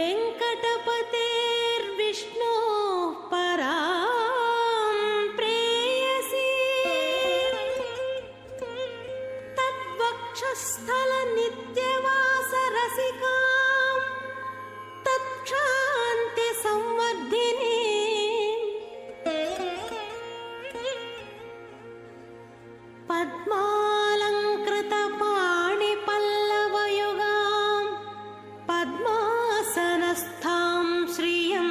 वेङ्कटपतेर्विष्णो परां प्रेयसी तद्वक्षस्थलनित्यवासरसिकां तत्क्षान्तिसंवर्धिनी पद्मालङ्कृतपाणिपल्लवयुगां पद्मासनस्थां श्रियं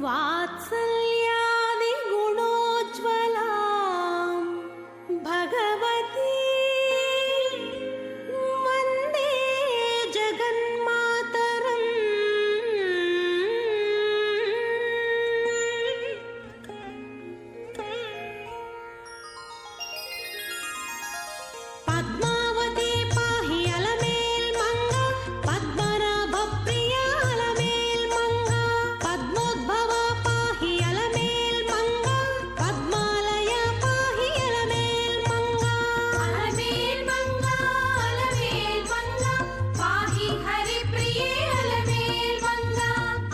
वात्सल्यादिगुणोज्ज्वलां भगवती वन्दे जगन्मातरम्। पद्मावती पाहि अलमेल्मङ्गा पद्मनाभप्रिया अलमेल्मङ्गा पद्मोद्भवा पाहि अलमेल्मङ्गा पद्मालया पाहि अलमेल्मङ्गा अलमेल्मङ्गा अलमेल्मङ्गा पाहि हरिप्रिये अलमेल्मङ्गा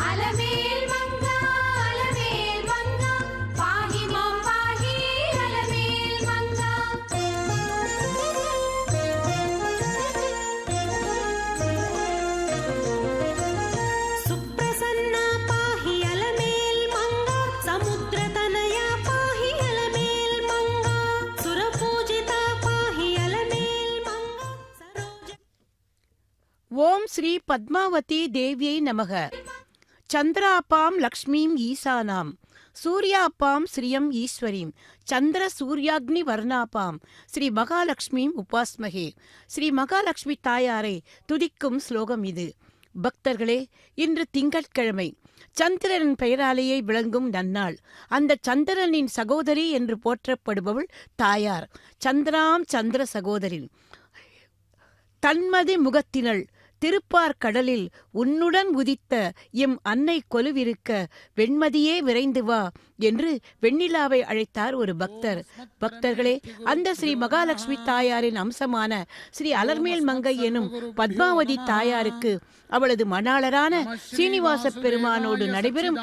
अलमेल्मङ्गा अलमेल्मङ्गा पाहि मां पाहि अलमेल्मङ्गा। सुप्रसन्ना पाहि अलमेल्मङ्गा समुद्रतनया पाहि अलमेल्मङ्गा सुरपूजिता पाहि अलमेल्मङ्गा सरोज। ஓம் ஸ்ரீ பத்மாவதி தேவியை நமக. சந்திராப்பாம் லக்ஷ்மீம் ஈசானாம் சூர்யாப்பாம் ஸ்ரீயம் ஈஸ்வரீம் சந்திர சூர்யாக்னி வர்ணாப்பாம் ஸ்ரீ மகாலட்சுமியும் உபாஸ்மகே. ஸ்ரீ மகாலட்சுமி தாயாரை துதிக்கும் ஸ்லோகம் இது. பக்தர்களே, இன்று திங்கட்கிழமை, சந்திரனின் பெயராலேயே விளங்கும் நன்னாள். அந்த சந்திரனின் சகோதரி என்று போற்றப்படுபவள் தாயார். சந்திராம் சந்திர சகோதரி. தன்மதி முகத்தினள் திருப்பார் கடலில் உன்னுடன் உதித்த எம் அன்னை கொலுவிருக்க வெண்மதியே விரைந்து வா என்று வெண்ணிலாவை அழைத்தார் ஒரு பக்தர். பக்தர்களே, அந்த ஸ்ரீ மகாலட்சுமி தாயாரின் அம்சமான ஸ்ரீ அலர்மேல் மங்கை எனும் பத்மாவதி தாயாருக்கு அவளது மணாளரான சீனிவாச பெருமானோடு நடைபெறும்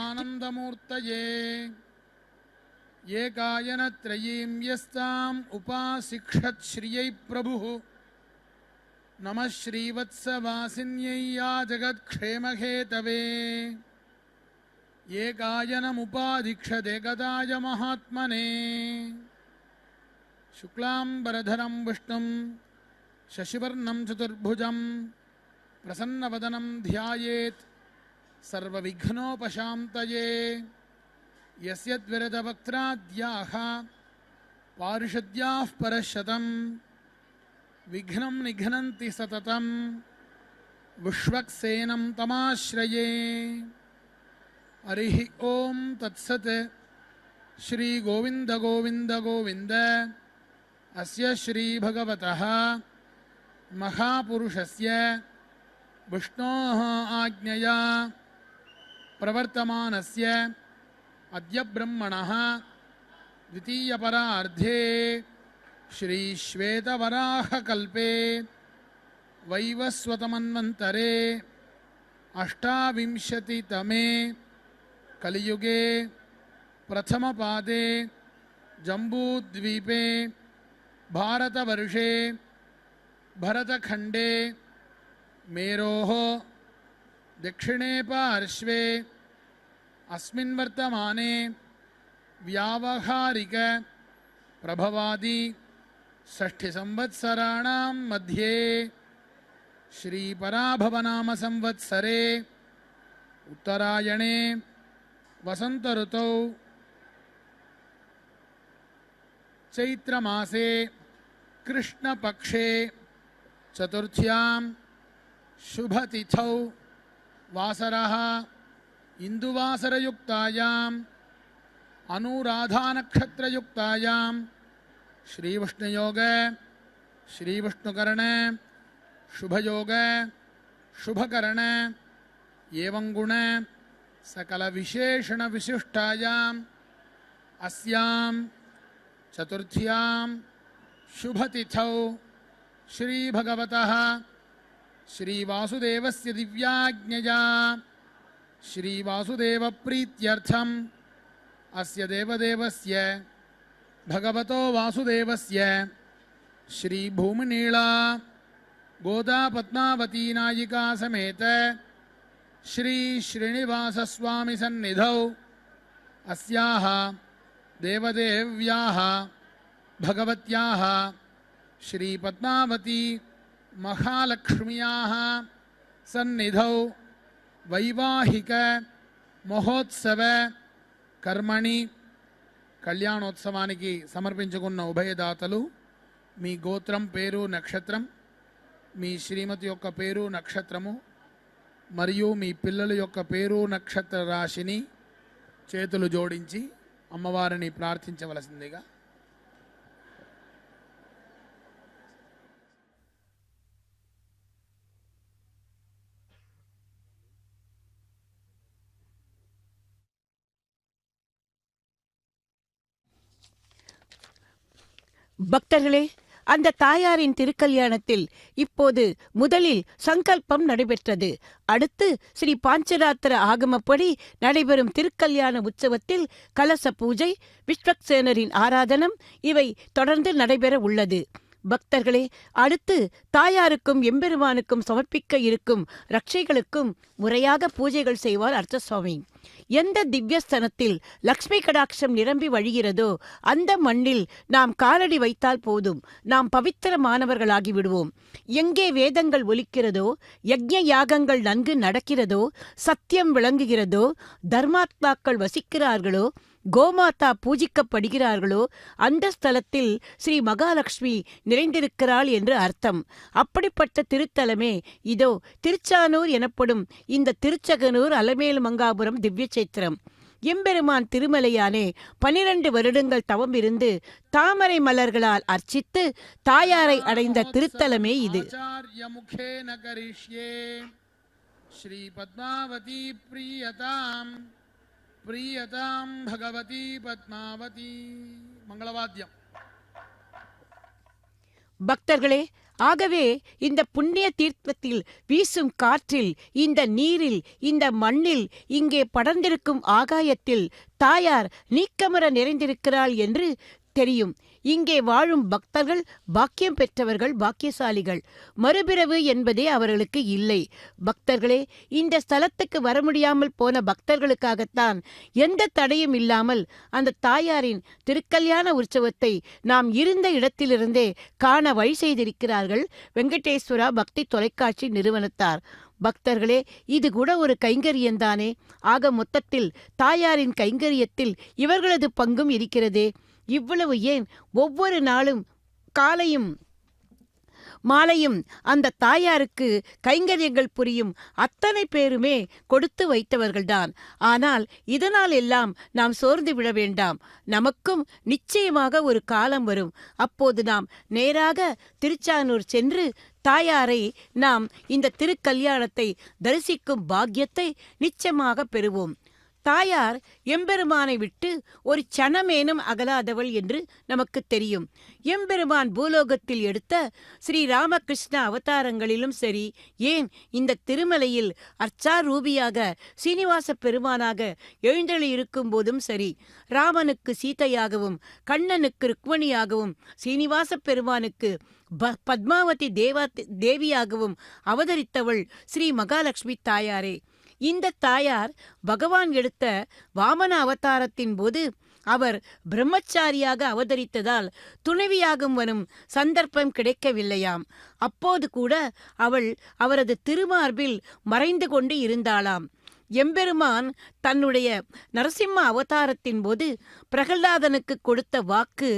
ஏகாயனத்ரயீம் யஸ்தாம் உபாசிக்ஷத் ஸ்ரீயை பிரபுः நமः ஸ்ரீவத்சவாசின்யை யா ஜகத்க்ஷேமஹேதவே. ஏகாயனமுபாதிக்ஷதேகதாய மகாத்மனே. शुक्लाम्बरधरं विष्णुं शशिवर्णं चतुर्भुजं प्रसन्नवदनं ध्यायेत् सर्वविघ्नोपशान्तये. यस्यद्विरतवक्त्राद्याः पारिषद्याः परशतं विघ्नं निघ्नन्ति सततं विश्वक्सेनं तमाश्रये. हरिः ओं तत्सत्. श्री गोविंद गोविंद गोविंद अस्य श्री भगवतः महापुरुषस्य विष्णोः आज्ञया प्रवर्तमानस्य अद्य ब्रह्मणः द्वितीयपरार्धे श्री श्वेतवराहकल्पे वैवस्वतमन्वन्तरे अष्टाविंशतितमे कलियुगे प्रथमपादे जम्बूद्वीपे भारतवर्षे भरतखण्डे मेरोः दक्षिणे पार्श्वे अस्मिन् वर्तमाने व्यावहारिक प्रभवादि षष्ठिसंवत्सराणां मध्ये श्रीपराभवनाम संवत्सरे उत्तरायणे वसंत ऋतौ चैत्रमासे कृष्णपक्षे चतुर्थ्यां शुभतिथौ वासरः इंदुवासरयुक्तायाम् अनुराधानक्षत्रयुक्तायां श्रीविष्णुयोग श्रीविष्णुकरण शुभयोग शुभकरण एवं गुण सकल विशेषण विशिष्टायाम् अस्यां चतुर्थ्यां शुभतिथौ श्री भगवतः श्रीवासुदेवस्य दिव्याज्ञया श्रीवासुदेवप्रीत्यर्थम् अस्य देवदेवस्य भगवतो वासुदेवस्य श्रीभूमिनीला गोदा पद्मावती नायिका समेत श्री श्रीनिवासस्वामी सन्निधौ अस्याः देवदेव्याः भगवत्याः श्री पद्मावती महालक्ष्म्याः सन्निधौ वैवाहिक महोत्सव कर्मणि కళ్యాణోత్సవానికి సమర్పించుకున్న ఉభయదాతలు మీ గోత్రం పేరు నక్షత్రం, మీ శ్రీమతి యొక్క పేరు నక్షత్రము మరియు మీ పిల్లల యొక్క పేరు నక్షత్ర రాశిని చేతులు జోడించి అమ్మవారిని ప్రార్థించవలసిందిగా. பக்தர்களே, அந்த தாயாரின் திருக்கல்யாணத்தில் இப்போது முதலில் சங்கல்பம் நடைபெற்றது. அடுத்து ஸ்ரீ பாஞ்சராத்திர ஆகமப்படி நடைபெறும் திருக்கல்யாண உற்சவத்தில் கலச பூஜை, விஸ்வக்சேனரின் ஆராதனம் இவை தொடர்ந்து நடைபெற உள்ளது. பக்தர்களே, அடுத்து தாயாருக்கும் எம்பெருமானுக்கும் சமர்ப்பிக்க இருக்கும் ரட்சைகளுக்கும் முறையாக பூஜைகள் செய்வார் அர்த்தசுவாமி. எந்த திவ்யஸ்தனத்தில் லக்ஷ்மி கடாட்சம் நிரம்பி வழிகிறதோ அந்த மண்ணில் நாம் காலடி வைத்தால் போதும், நாம் பவித்திரமானவர்களாகி விடுவோம். எங்கே வேதங்கள் ஒலிக்கிறதோ, யஜ்ஞ யாகங்கள் நன்கு நடக்கிறதோ, சத்தியம் விளங்குகிறதோ, தர்மாத்மாக்கள் வசிக்கிறார்களோ, கோமாதா பூஜிக்கப்படுகிறார்களோ அந்த ஸ்தலத்தில் ஸ்ரீ மகாலட்சுமி நிறைந்திருக்கிறாள் என்று அர்த்தம். அப்படிப்பட்ட திருத்தலமே இதோ திருச்சானூர் எனப்படும் இந்த திருச்சகனூர் அலமேல் மங்காபுரம் திவ்ய சேத்திரம். எம்பெருமான் திருமலையானே 12 வருடங்கள் தவம் இருந்து தாமரை மலர்களால் அர்ச்சித்து தாயாரை அடைந்த திருத்தலமே இது. ஸ்ரீ பத்மாவதி பிரியதாம் பிரியதாம் பகவதி பத்மாவதி. மங்களவாத்தியம். பக்தர்களே, ஆகவே இந்த புண்ணிய தீர்த்தத்தில் வீசும் காற்றில், இந்த நீரில், இந்த மண்ணில், இங்கே படர்ந்திருக்கும் ஆகாயத்தில் தாயார் நீக்கமர நிறைந்திருக்கிறாள் என்று தெரியும். இங்கே வாழும் பக்தர்கள் பாக்கியம் பெற்றவர்கள், பாக்கியசாலிகள். மறுபிறவு என்பதே அவர்களுக்கு இல்லை. பக்தர்களே, இந்த ஸ்தலத்துக்கு வர முடியாமல் போன பக்தர்களுக்காகத்தான் எந்த தடையும் இல்லாமல் அந்த தாயாரின் திருக்கல்யாண உற்சவத்தை நாம் இருந்த இடத்திலிருந்தே காண வழி செய்திருக்கிறார்கள் வெங்கடேஸ்வரா பக்தி தொலைக்காட்சி நிறுவனத்தார். பக்தர்களே, இது கூட ஒரு கைங்கரியந்தானே. ஆக மொத்தத்தில் தாயாரின் கைங்கரியத்தில் இவர்களது பங்கும் இருக்கிறதே. இவ்வளவு ஏன், ஒவ்வொரு நாளும் காலையும் மாலையும் அந்த தாயாருக்கு கைங்கரியங்கள் புரியும் அத்தனை பேருமே கொடுத்து வைத்தவர்கள்தான். ஆனால் இதனால் எல்லாம் நாம் சோர்ந்து விட வேண்டாம். நமக்கும் நிச்சயமாக ஒரு காலம் வரும். அப்போது நாம் நேராக திருச்சானூர் சென்று தாயாரை நாம் இந்த திருக்கல்யாணத்தை தரிசிக்கும் பாக்கியத்தை நிச்சயமாக பெறுவோம். தாயார் எம்பெருமானை விட்டு ஒரு சனமேனும் அகலாதவள் என்று நமக்கு தெரியும். எம்பெருமான் பூலோகத்தில் எடுத்த ஸ்ரீ ராமகிருஷ்ண அவதாரங்களிலும் சரி, ஏன் இந்த திருமலையில் அர்ச்சாரூபியாக சீனிவாச பெருமானாக எழுந்தெழி இருக்கும் போதும் சரி, ராமனுக்கு சீதையாகவும் கண்ணனுக்கு ருக்மணியாகவும் சீனிவாச பெருமானுக்கு பத்மாவதி தேவியாகவும் அவதரித்தவள் ஸ்ரீ மகாலட்சுமி தாயாரே. இந்த தாயார் பகவான் எடுத்த வாமன அவதாரத்தின் போது அவர் பிரம்மச்சாரியாக அவதரித்ததால் துணைவியாகும் வரும் சந்தர்ப்பம் கிடைக்கவில்லையாம். அப்போது கூட அவள் அவரது திருமார்பில் மறைந்து கொண்டு இருந்தாளாம். எம்பெருமான் தன்னுடைய நரசிம்ம அவதாரத்தின் போது பிரகலாதனுக்கு கொடுத்த வாக்கு,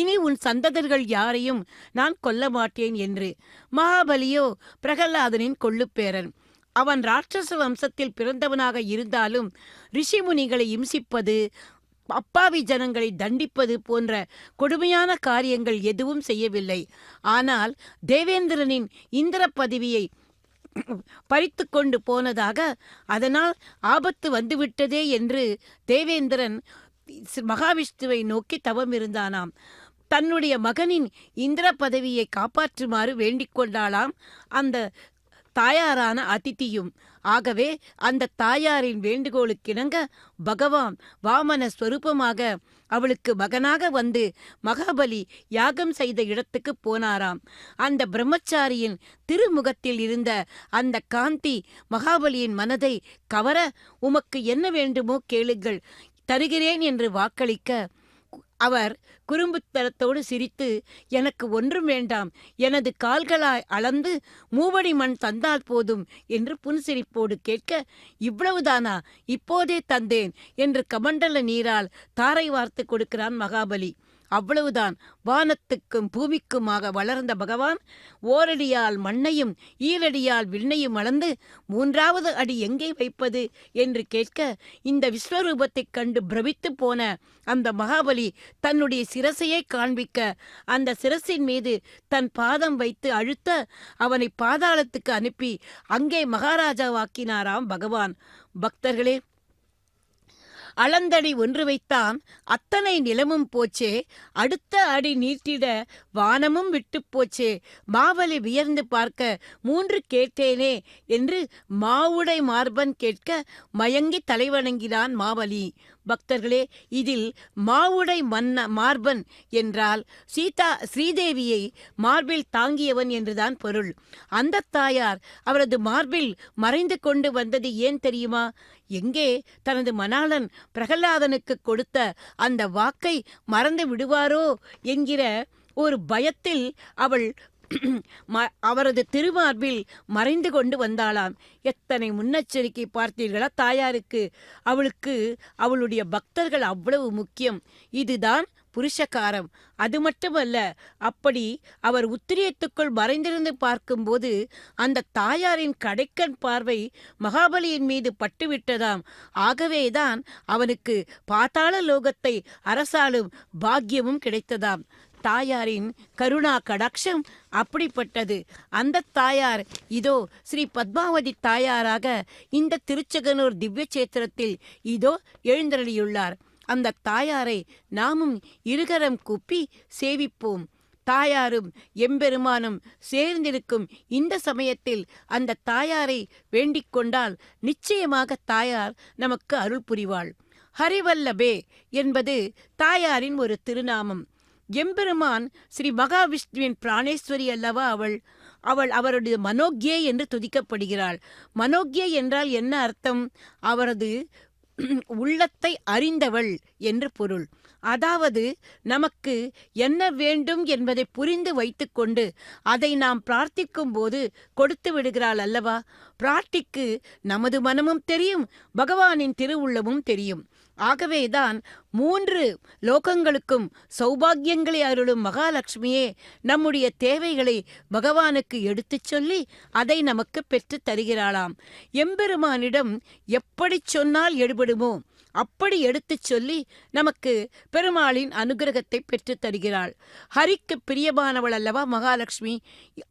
இனி உன் சந்ததர்கள் யாரையும் நான் கொல்ல மாட்டேன் என்று. மகாபலியோ பிரகலாதனின் கொள்ளுப்பேரன். அவன் ராட்சச வம்சத்தில் பிறந்தவனாக இருந்தாலும் ரிஷிமுனிகளை இம்சிப்பது, அப்பாவி ஜனங்களை தண்டிப்பது போன்ற கொடுமையான காரியங்கள் எதுவும் செய்யவில்லை. ஆனால் தேவேந்திரனின் இந்திர பதவியை பறித்து கொண்டு போனதாக, அதனால் ஆபத்து வந்துவிட்டதே என்று தேவேந்திரன் மகாவிஷ்ணுவை நோக்கி தவம் இருந்தானாம். தன்னுடைய மகனின் இந்திர பதவியை காப்பாற்றுமாறு வேண்டிக் கொண்டாளாம் அந்த தாயாரான அதிதியும். ஆகவே அந்த தாயாரின் வேண்டுகோளுக்கிணங்க பகவான் வாமன ஸ்வரூபமாக அவளுக்கு மகனாக வந்து மகாபலி யாகம் செய்த இடத்துக்கு போனாராம். அந்த பிரம்மச்சாரியின் திருமுகத்தில் இருந்த அந்த காந்தி மகாபலியின் மனதை கவர, உமக்கு என்ன வேண்டுமோ கேளுங்கள், தருகிறேன் என்று வாக்களிக்க, அவர் குறும்புத்தனத்தோடு சிரித்து, எனக்கு ஒன்றும் வேண்டாம், எனது கால்களாய் அளந்து மூவடி மண் தந்தால் போதும் என்று புன்சிரிப்போடு கேட்க, இவ்வளவுதானா, இப்போதே தந்தேன் என்று கமண்டல நீரால் தாரை வார்த்து கொடுக்கிறான் மகாபலி. அவ்வளவுதான். வானத்துக்கும் பூமிக்குமாக வளர்ந்த பகவான் ஓரடியால் மண்ணையும் ஈரடியால் விண்ணையும் அளந்து மூன்றாவது அடி எங்கே வைப்பது என்று கேட்க, இந்த விஸ்வரூபத்தைக் கண்டு பிரமித்து போன அந்த மகாபலி தன்னுடைய சிரசையை காண்பிக்க, அந்த சிரசின் மீது தன் பாதம் வைத்து அழுத்த, அவனை பாதாளத்துக்கு அனுப்பி அங்கே மகாராஜாவாக்கினாராம் பகவான். பக்தர்களே, அளந்தடி ஒன்று வைத்தான், அத்தனை நிலமும் போச்சே, அடுத்த அடி நீட்டிட வானமும் விட்டு போச்சே, மாவலி வியர்ந்து பார்க்க 3 கேட்டேனே என்று மாவுடை மார்பன் கேட்க மயங்கி தலைவணங்கினான் மாவலி. பக்தர்களே, இதில் மாவுடை மார்பன் என்றால் ஸ்ரீதேவியை மார்பில் தாங்கியவன் என்றுதான் பொருள். அந்த தாயார் அவரது மார்பில் மறைந்து கொண்டு வந்தது ஏன் தெரியுமா? எங்கே தனது மணாளன் பிரகலாதனுக்கு கொடுத்த அந்த வாக்கை மறந்து விடுவாரோ என்கிற ஒரு பயத்தில் அவள் அவரது திருமார்பில் மறைந்து கொண்டு வந்தாளாம். எத்தனை முன்னெச்சரிக்கை பார்த்தீர்களா தாயாருக்கு! அவளுக்கு அவளுடைய பக்தர்கள் அவ்வளவு முக்கியம். இதுதான் புருஷகாரம். அது மட்டுமல்ல, அப்படி அவர் உத்திரியத்துக்குள் மறைந்திருந்து பார்க்கும்போது அந்த தாயாரின் கடைக்கண் பார்வை மகாபலியின் மீது பட்டுவிட்டதாம். ஆகவேதான் அவனுக்கு பாதாள லோகத்தை அரசாளும் பாக்கியமும் கிடைத்ததாம். தாயாரின் கருணா கடாட்சம் அப்படிப்பட்டது. அந்த தாயார் இதோ ஸ்ரீ பத்மாவதி தாயாராக இந்த திருச்செங்கனூர் திவ்ய சேத்திரத்தில் இதோ எழுந்தருளியுள்ளார். அந்த தாயாரை நாமும் இருகரம் கூப்பி சேவிப்போம். தாயாரும் எம்பெருமானும் சேர்ந்திருக்கும் இந்த சமயத்தில் அந்த தாயாரை வேண்டிக் கொண்டால் நிச்சயமாக தாயார் நமக்கு அருள் புரிவாள். ஹரிவல்லபே என்பது தாயாரின் ஒரு திருநாமம். எம்பெருமான் ஸ்ரீ மகாவிஷ்ணுவின் பிராணேஸ்வரி அல்லவா அவள் அவருடைய மனோக்யே என்று துதிக்கப்படுகிறாள். மனோக்யே என்றால் என்ன அர்த்தம்? அவரது உள்ளத்தை அறிந்தவள் என்று பொருள். அதாவது நமக்கு என்ன வேண்டும் என்பதை புரிந்து வைத்துக்கொண்டு அதை நாம் பிரார்த்திக்கும் போது கொடுத்து விடுகிறாள் அல்லவா? பிரார்த்திக்கு நமது மனமும் தெரியும், பகவானின் திருவுள்ளமும் தெரியும். ஆகவேதான் 3 லோகங்களுக்கும் சௌபாகியங்களை அருளும் மகாலட்சுமியே நம்முடைய தேவைகளை பகவானுக்கு எடுத்துச் சொல்லி அதை நமக்கு பெற்று தருகிறாளாம். எம்பெருமானிடம் எப்படி சொன்னால் எடுபடுமோ அப்படி எடுத்துச் சொல்லி நமக்கு பெருமாளின் அனுகிரகத்தை பெற்று தருகிறாள். ஹரிக்கு பிரியமானவள் அல்லவா மகாலட்சுமி.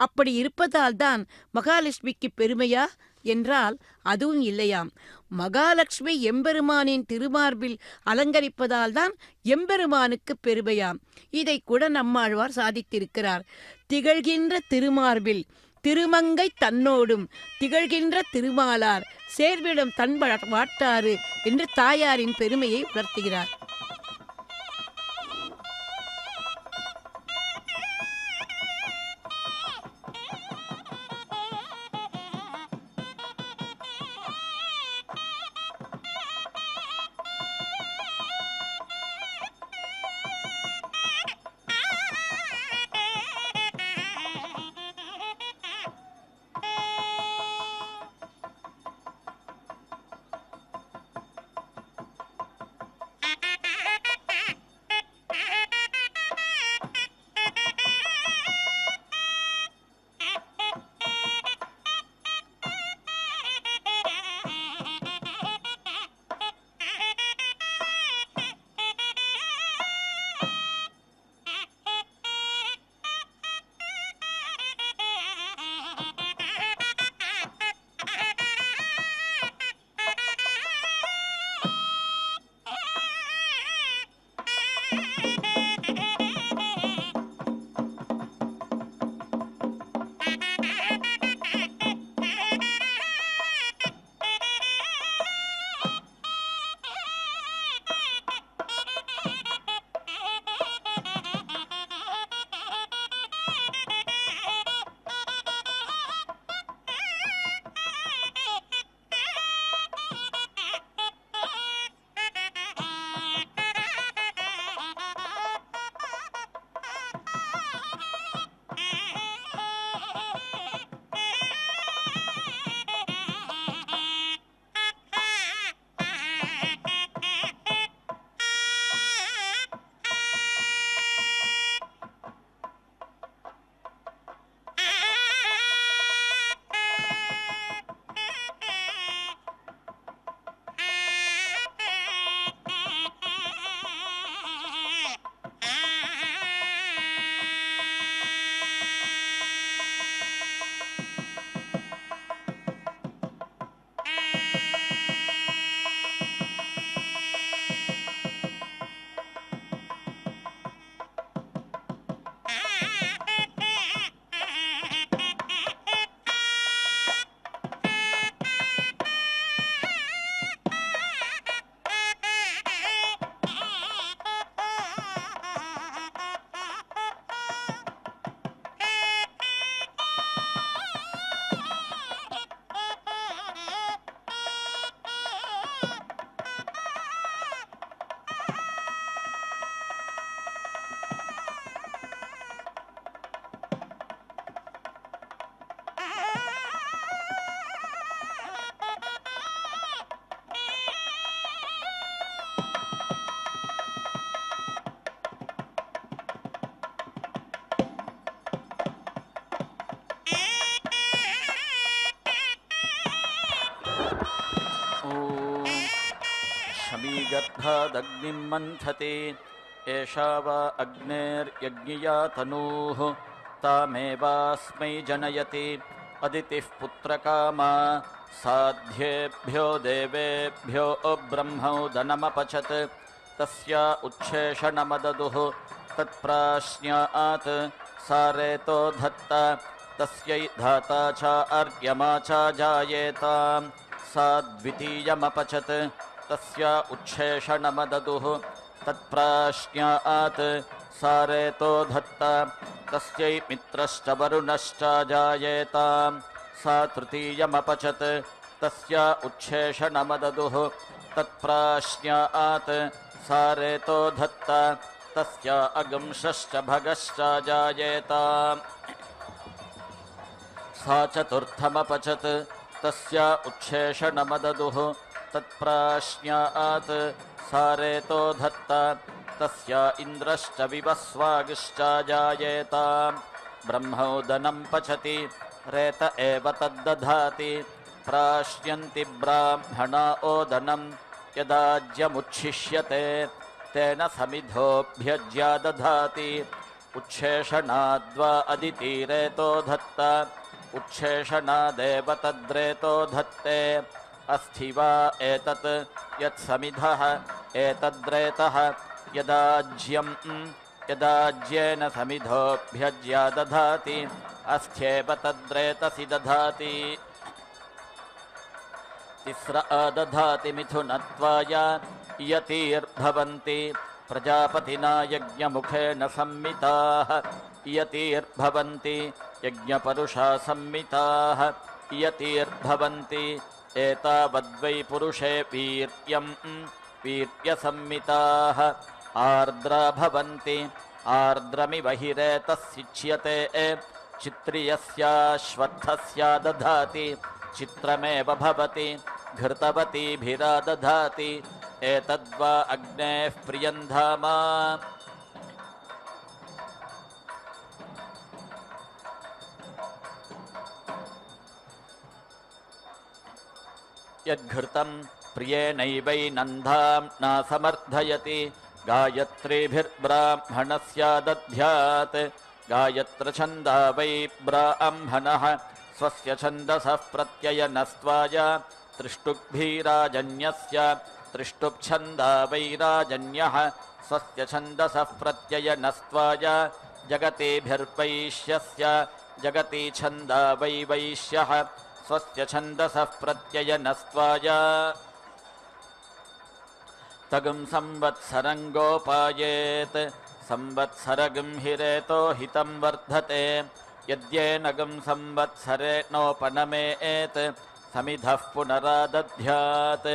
அப்படி இருப்பதால் தான் மகாலட்சுமிக்கு பெருமையா என்றால் அதுவும் இல்லையாம். மகாலட்சுமி எம்பெருமானின் திருமார்பில் அலங்கரிப்பதால் தான் எம்பெருமானுக்கு பெருமையாம். இதை கூட நம்மாழ்வார் சாதித்திருக்கிறார். திகழ்கின்ற திருமார்பில் திருமங்கை தன்னோடும் திகழ்கின்ற திருமாலார் சேர்விடம் தன் வாட்டாறு என்று தாயாரின் பெருமையை உணர்த்துகிறார். गर्भादग्निं मन्थति एषा वा अग्नेर्यज्ञिया तनूः तामेवास्मै जनयति अदितिः पुत्रकामा साध्येभ्यो देवेभ्यो ब्रह्मोदनमपचत् तस्या उच्छेषणमददुः तत्प्राश्न्यात् सारेतो धत्ता तस्यै धाता च अर्यमा च जायेताम् सा द्वितीयमपचत् तस्या उच्छेषणमददुः तत्प्राश्न्यात् सारेतो धत्ता तस्यै मित्रश्च वरुणश्च जायेताम् सा तृतीयमपचत् तस्या उच्छेषणमददुः तत्प्राश्न्यात् सारेतो धत्ता तस्या अगंशश्च भगश्च जायेताम् सा चतुर्थमपचत् तस्या उच्छेषणमददुः तत्प्राश्न्यात् सारेतो धत्ता तस्या इन्द्रश्च विवस्वागिश्च जायेताम् ब्रह्मोदनं पचति रेत एव तद्दधाति प्राश्न्यन्ति ब्राह्मणा ओदनं यदाज्यमुच्छिष्यते तेन समिधोऽभ्यज्या दधाति उच्छेषणाद्वा अदितिरेतो धत्ता उच्छेषणादेव तद्रेतो धत्ते अस्ति वा एतत् यत्समिधः एतद्रेतः यदाज्येन समिधोऽभ्यज्या दधाति अस्त्येव तद्रेतसि दधाति तिस्र दधाति मिथुनत्वाय इयतीर्भवन्ति प्रजापतिना यज्ञमुखेन सम्मिताः इयतीर्भवन्ति यज्ञपरुषा सम्मिताः इयतीर्भवन्ति एतावद्वै पुरुषे वीर्यसम्मिताः आर्द्रा भवन्ति आर्द्रमिव हिरेतस्सिच्यते चित्रियस्याश्वत्थस्या दधाति चित्रमेव भवति घृतवतीभिरा दधाति एतद्वा अग्नेः प्रियं धाम यद्घृतं प्रियेणैवैनन्धां न समर्थयति गायत्रीभिर्ब्राह्मणस्य दध्यात् गायत्रछन्दा वै ब्राह्मणः स्वस्य छन्दसः प्रत्ययनस्त्वाय त्रिष्टुग्भिराजन्यस्य त्रिष्टुप्छन्दा वै राजन्यः स्वस्य छन्दसः प्रत्ययनस्त्वाय जगतीभिर्वैश्यस्य जगती छन्दा वै वैश्यः स्वस्य छन्दसः प्रत्ययनस्त्वाय तगुं संवत्सरं गोपायेत् संवत्सरगं हिरेतो हितं वर्धते यद्येनगं संवत्सरे नोपनमेत् समिधः पुनरादध्यात्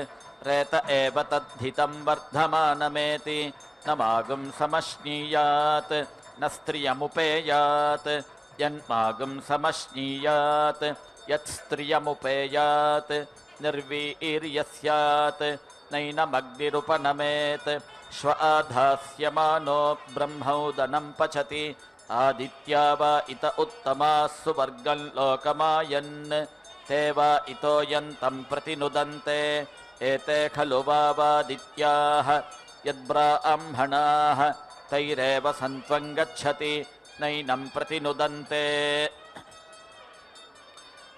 रेत एव तद्धितं वर्धमानमेति न मागुं समश्नीयात् न स्त्रियमुपेयात् यन्मागुं समश्नीयात् यत्स्त्रियमुपेयात् निर्वीर्यस्यात् नैनमग्निरुपनमेत् श्व आधास्यमानो ब्रह्मोदनं पचति आदित्या वा इत उत्तमाः सुवर्गं लोकमायन् ते वा इतो यन्तं प्रतिनुदन्ते एते खलु वादित्याः यद्ब्राह्मणाः तैरेव सन्त्वं गच्छति नैनं प्रतिनुदन्ते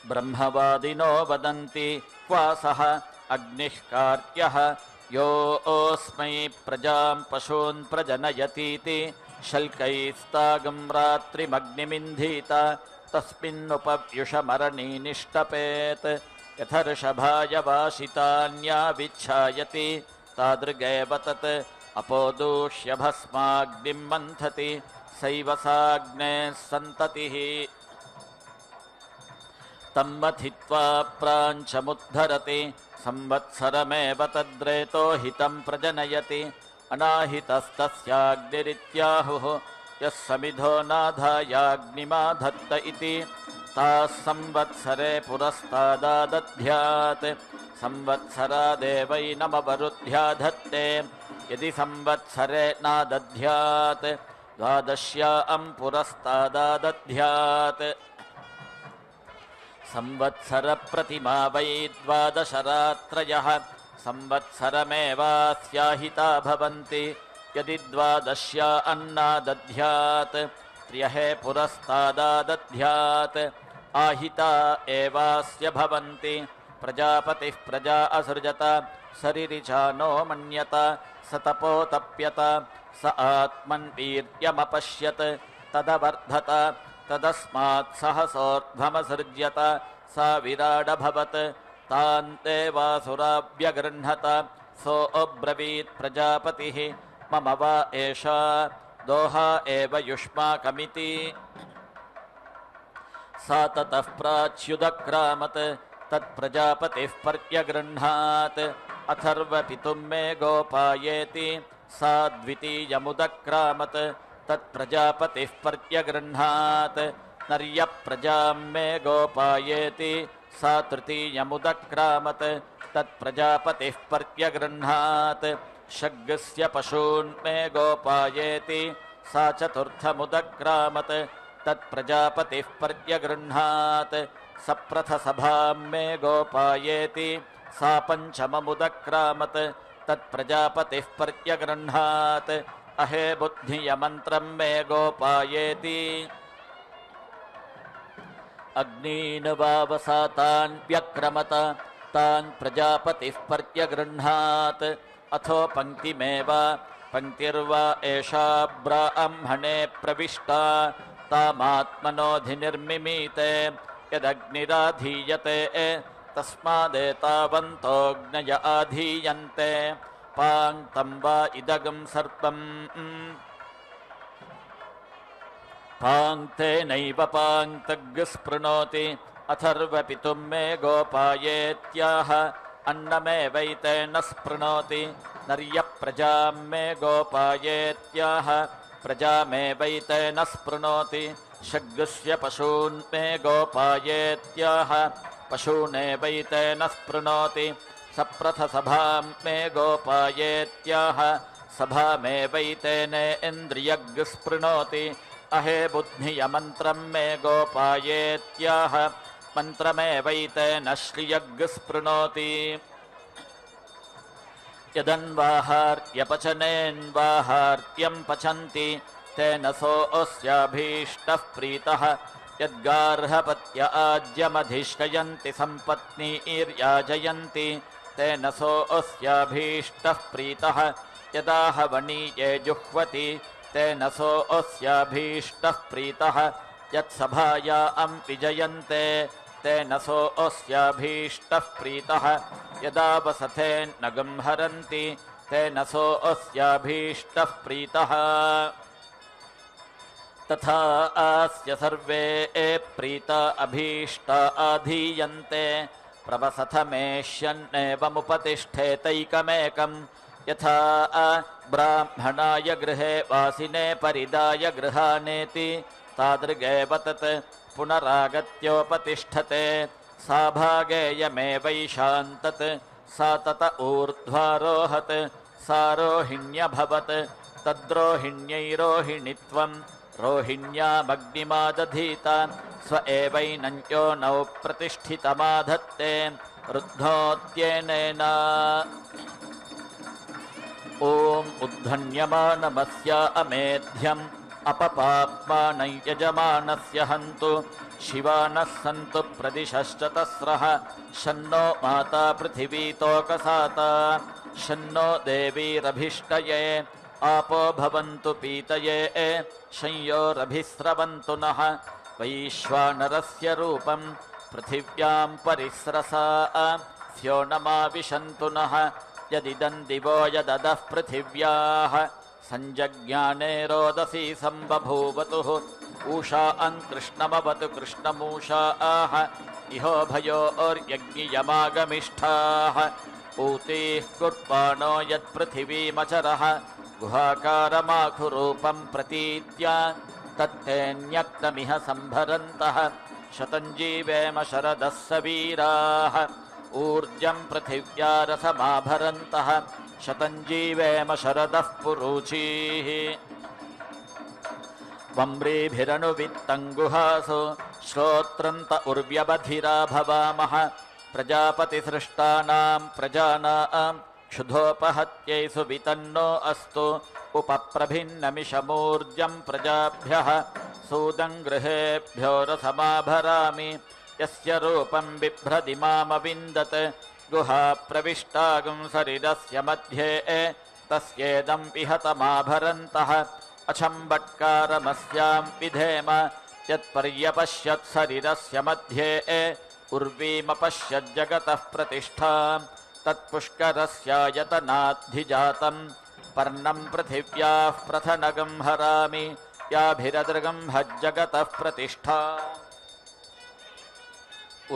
ब्रह्मवादिनो वदन्ति क्वासः अग्निः कार्त्यः योऽस्मै प्रजां पशून् प्रजनयतीति शल्कैस्तागं रात्रिमग्निमिन्धीत तस्मिन्नुपव्युषमरणी निष्टपेत् यथर्षभाय वाशितान्याविच्छायति तादृगेव तत् अपोदूष्य भस्माग्निं मन्थति सैव साग्नेः सन्ततिः तं मथित्वा प्राञ्चमुद्धरति संवत्सरमेव तद्रेतो हितं प्रजनयति अनाहितस्तस्याग्निरित्याहुः यः समिधो नाधायाग्निमाधत्त इति ताः संवत्सरे पुरस्तादादध्यात् संवत्सरादेवैनमवरुध्याधत्ते यदि संवत्सरे नादध्यात् द्वादश्यां पुरस्तादादध्यात् संवत्सरप्रतिमा वै द्वादशरात्रयः संवत्सरमेवास्याहिता भवन्ति यदि द्वादश्या अन्नादध्यात् त्र्यहे पुरस्तादादध्यात् आहिता एवास्य भवन्ति प्रजापतिः प्रजा असृजत सरिरिचानो मन्यत स तपोतप्यत स आत्मन्वीर्यमपश्यत् तदवर्धत तदस्मात् सहसोर्ध्वमसृज्यत सा विराडभवत् तान्ते वासुराव्यगृह्णत सोऽब्रवीत् प्रजापतिः मम वा एषा दोहा एव युष्माकमिति सा ततः प्राच्युदक्रामत् तत्प्रजापतिः पर्यगृह्णात् अथर्वपितुं मे गोपायेति सा द्वितीयमुदक्रामत् तत्प्रजापतिः पर्यगृह्णात् नर्यप्रजां मे गोपायेति सा तृतीयमुदक्रामत् तत्प्रजापतिः पर्यगृह्णात् शग्गस्य पशून् मे गोपायेति सा चतुर्थमुदक्रामत् तत्प्रजापतिः पर्यगृह्णात् सप्रथसभां मे गोपायेति सा पञ्चममुदक्रामत् तत्प्रजापतिः पर्यगृह्णात् अहे बुद्धियमन्त्रं मे गोपायेति अग्नीन् वावसा तान् व्यक्रमत तान् प्रजापतिः पर्यगृह्णात् अथो पङ्क्तिमेव पङ्क्तिर्वा एषा ब्राह्मणे प्रविष्टा तामात्मनोऽधिनिर्मिमीते यदग्निराधीयते तस्मादेतावन्तोऽग्नय आधीयन्ते पाङ्क्तं वा इदगं सर्पम् पाङ्क्तेनैव पाङ्क्तग्स्पृणोति अथर्वपितुं मे गोपायेत्याह अन्नमेवैतेन स्पृणोति नर्यप्रजां मे गोपायेत्याह प्रजामेवैतेन स्पृणोति शग्गस्य पशून् मे गोपायेत्याह पशूनेवैतेन स्पृणोति सप्रथसभां मे गोपायेत्याह सभामेवैतेन इन्द्रियग्स्पृणोति अहे बुद्धियमन्त्रं मे गोपायेत्याह मन्त्रमेवैतेन श्रियग्स्पृणोति यदन्वाहार्यपचनेन्वाहार्यं पचन्ति तेन सोऽस्याभीष्टः प्रीतः यद्गार्हपत्य आज्यमधिष्ठयन्ति सम्पत्नीर्याजयन्ति तेन सोऽस्याभीष्टः प्रीतः यदाहवणीये जुह्वति तेन सोऽस्याभीष्टः प्रीतः यत्सभायां विजयन्ते तेन सोऽस्याभीष्टः प्रीतः यदा वसथेन्नगं हरन्ति तेन सोऽस्याभीष्टः प्रीतः तथा आस्य सर्वे प्रीता अभीष्टा आधीयन्ते प्रवसथमेष्यन्नेवमुपतिष्ठेतैकमेकं यथा ब्राह्मणाय गृहे वासिने परिदाय गृहानेति तादृगेव तत् पुनरागत्योपतिष्ठते सा भागेयमेवैशान्तत् सा तत ऊर्ध्वारोहत् सा रोहिण्यभवत् तद्रोहिण्यैरोहिणित्वं रोहिण्यामग्निमादधीत स्व एवैनञ्चो नौ प्रतिष्ठितमाधत्ते रुद्धोद्येनेन ॐ उद्धन्यमानमस्य अमेध्यम् अपपाप्मानं यजमानस्य हन्तु शिवानः सन्तु प्रदिशश्च तस्रः शन्नो माता पृथिवीतोकसाता शन्नो देवीरभिष्टये आपो भवन्तु पीतये संयोरभिस्रवन्तु नः वैश्वानरस्य रूपं पृथिव्यां परिस्रसा स्योनमाविशन्तु नः यदिदं दिवो यददः पृथिव्याः संजज्ञाने रोदसी सम्बभूवतुः ऊषा कृष्णमवतु कृष्णमूषा आह इहोभयोर्यज्ञियमागमिष्ठाः ऊतीः कुर्बाणो यत्पृथिवीमचरः गुहाकारमाखुरूपं प्रतीत्या तत्तेऽन्यक्तमिह सम्भरन्तः शतञ्जीवेम शरदः सवीराः ऊर्जं पृथिव्या रसमाभरन्तः शतञ्जीवेम शरदः पुरूचीः वम्रीभिरनुवित्तं गुहासु श्रोत्रन्त उर्व्यबधिरा भवामः प्रजापतिसृष्टानां प्रजानां क्षुधोपहत्यै सुवितन्नो अस्तु उपप्रभिन्नमिषमूर्जं प्रजाभ्यः सूदं गृहेभ्यो रसमाभरामि यस्य रूपं बिभ्रति मामविन्दत् गुहा प्रविष्टागुं शरीरस्य मध्ये तस्येदं विहतमाभरन्तः अचम्बट्कारमस्यां विधेम यत्पर्यपश्यत् शरीरस्य मध्ये उर्वीमपश्यज्जगतः प्रतिष्ठां तत्पुष्करस्यायतनाद्धिजातं पर्णं पृथिव्याः प्रथनगं हरामि याभिरदृगं हज्जगतः प्रतिष्ठा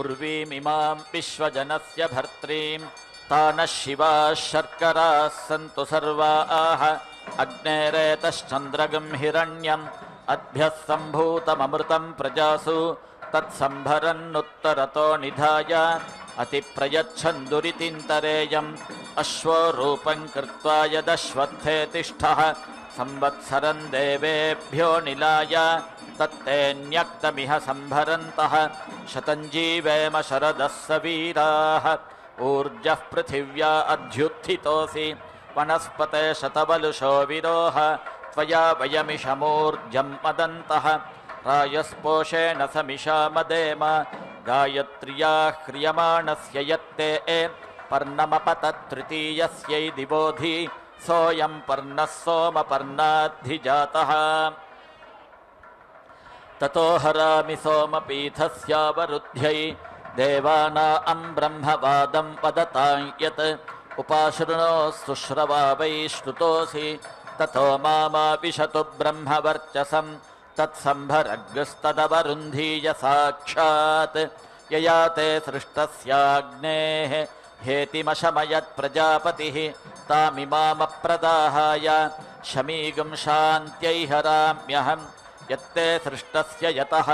उर्वीमिमां विश्वजनस्य भर्त्रीं तानः शिवाः शर्कराः सन्तु सर्वाः अग्नेरेतश्चन्द्रगं हिरण्यम् अद्भ्यः सम्भूतममृतं प्रजासु तत्सम्भरन्नुत्तरतो निधाय अतिप्रयच्छन्दुरितिन्तरेयम् अश्वो रूपं कृत्वा यदश्वत्थे तिष्ठः संवत्सरं देवेभ्यो निलाय तत्तेऽन्यक्तमिह सम्भरन्तः शतं जीवेम शरदः सवीराः ऊर्जः पृथिव्या अध्युत्थितोऽसि वनस्पते शतबलुषो विरोह त्वया वयमिषमूर्जं मदन्तः रायस्पोषेण समिषा मदेम गायत्र्या ह्रियमाणस्य यत्ते पर्णमपतत्तृतीयस्यै दिवोधि सोऽयं पर्णः सोमपर्णाद्धिजातः ततो हरामि सोमपीठस्यावरुध्यै देवानां ब्रह्मवादं वदतां यत् उपाशृणोऽस्तु श्रवा वै श्रुतोऽसि ततो मामाविशतु ब्रह्मवर्चसं तत्सम्भरग्स्तदवरुन्धीय साक्षात् यया ते सृष्टस्याग्नेः हेतिमशमयत् प्रजापतिः तामिमामप्रदाहाय शमीगं शान्त्यै हराम्यहं यत्ते सृष्टस्य यतः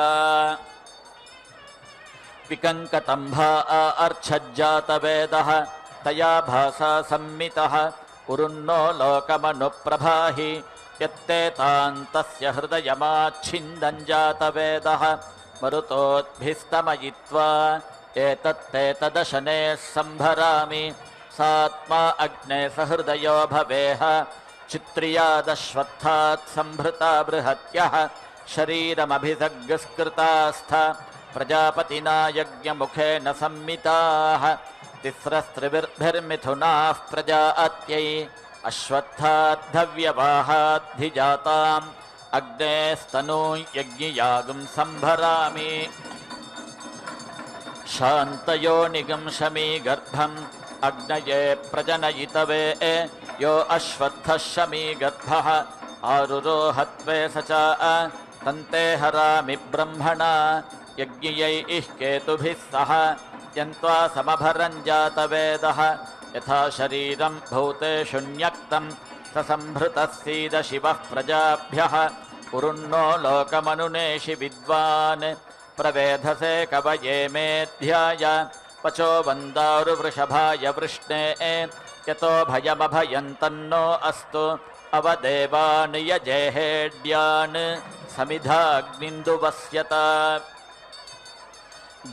विकङ्कतम्भा अर्च्छज्जातवेदः तया भासा सम्मितः उरुन्नो लोकमनुप्रभाहि यत्ते तान्तस्य हृदयमाच्छिन्दञ्जातवेदः मरुतोद्भिस्तमयित्वा एतत्ते तदशने सम्भरामि सात्मा अग्ने सहृदयो भवेह चित्रियादश्वत्थात् सम्भृता बृहत्यः शरीरमभिसग्स्कृतास्थ प्रजापतिना यज्ञमुखेन सम्मिताः तिस्रस्त्रिभिर्मिथुनाः प्रजात्यै अश्वत्थाद्धव्यवाहाद्धिजाताम् अग्नेस्तनूं यज्ञयागं सम्भरामि शान्तयोनिगं शमीगर्भम् अग्नये प्रजनयितवे यो अश्वत्थः शमीगर्भः आरुरोहत्वे स च तन्ते हरामि ब्रह्मणा यज्ञयै केतुभिः सह यन्त्वा समभरञ्जातवेदः यथा शरीरं भूतेषु न्यक्तं स सम्भृतः सीद शिवः प्रजाभ्यः उरुन्नो लोकमनुनेषि विद्वान् प्रवेधसे कवये मेध्याय पचो वन्दारुवृषभाय वृष्णे यतो भयमभयन्तन्नो अस्तु अवदेवान् यजेहेड्यान् समिधाग्निन्दुवस्यत